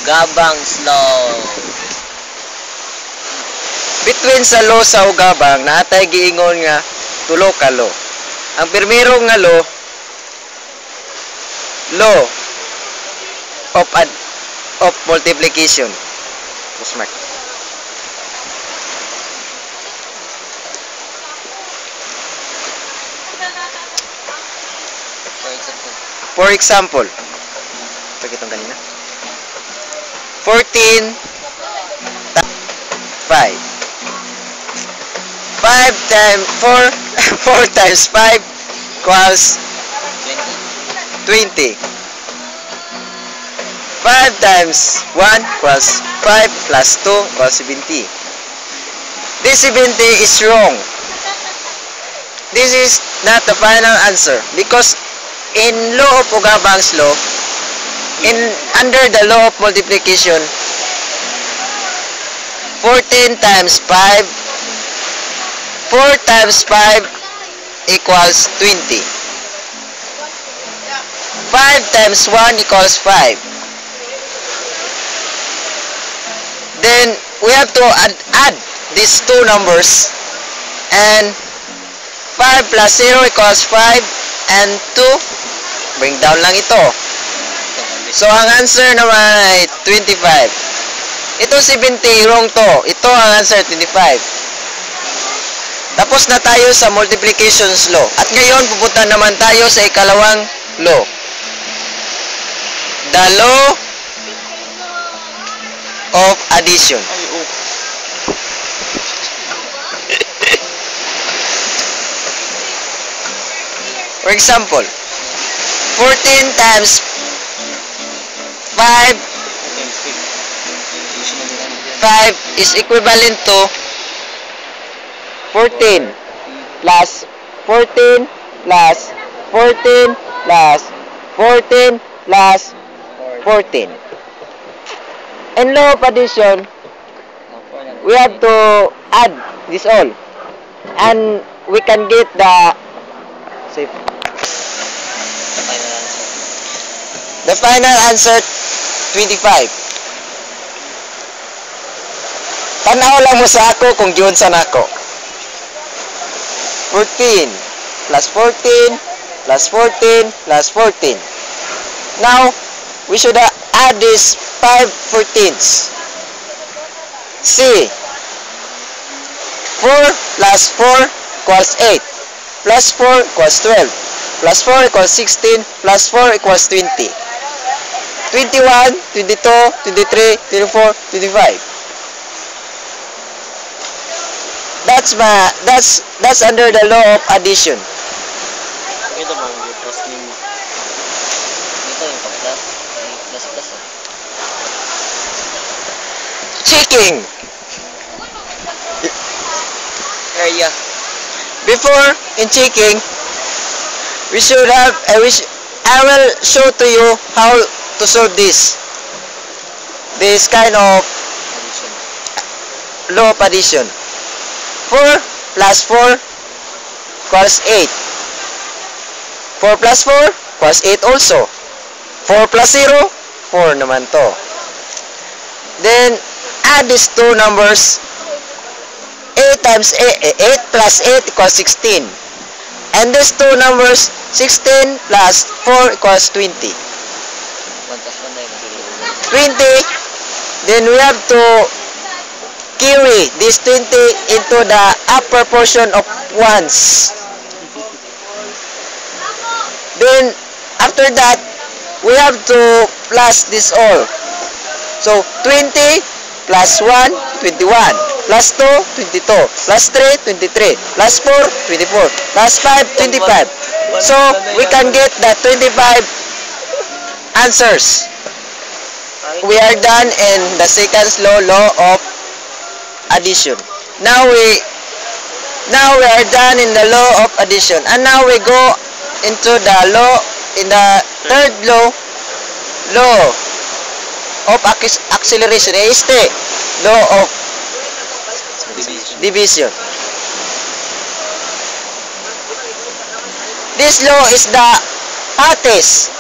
Ugabang's law. Between sa law sa ugabang, naatay giingon nga tulo ka law. Ang primero nga law of multiplication. Smart. For example, ito kitong kanina. 14 5. 5 times 4 4 times 5 equals 20. 5 times 1 equals 5 plus 2 equals 70. This 70 is wrong. This is not the final answer because in law of Ugabang's law, under the law of multiplication, 14 times 5, 4 times 5 equals 20. 5 times 1 equals 5. Then we have to add these two numbers, and 5 plus 0 equals 5 and 2, bring down lang ito. So ang answer naman ay 25. Ito 70, wrong to. Ito ang answer, 25. Tapos na tayo sa multiplications law. At ngayon pupunta naman tayo sa ikalawang law. The law of addition. For example, 14 times 5 is equivalent to 14 plus 14 plus 14 plus 14 plus 14. In law of addition, we have to add this all, and we can get the final answer 25. Tanaw lang mo sa ako kung yun sa nako. 14 plus 14 plus 14 plus 14. Now, we should add these 5 14ths. See, 4 plus 4 equals 8. Plus 4 equals 12. Plus 4 equals 16. Plus 4 equals 20. 21, 22, 23, 24, 25. That's under the law of addition. Ito bang yung plus nimo? Ito yung plus. Plus. Checking. Area. Before in checking, we should have. I will show to you how to solve this kind of law of addition. 4 plus 4 equals 8. 4 plus 4 equals 8 also. 4 plus 0, 4 naman to. Then, add these two numbers. 8 times 8 plus 8 equals 16. And these two numbers, 16 plus 4 equals 20. 20, then we have to carry this 20 into the upper portion of ones. Then, after that, we have to plus this all. So, 20 plus 1, 21. Plus 2, 22. Plus 3, 23. Plus 4, 24. Plus 5, 25. So, we can get the 25 answers. We are done in the second law of addition. Now we are done in the law of addition, and now we go into the law in the third law of acceleration. Is the law of division. This law is the hottest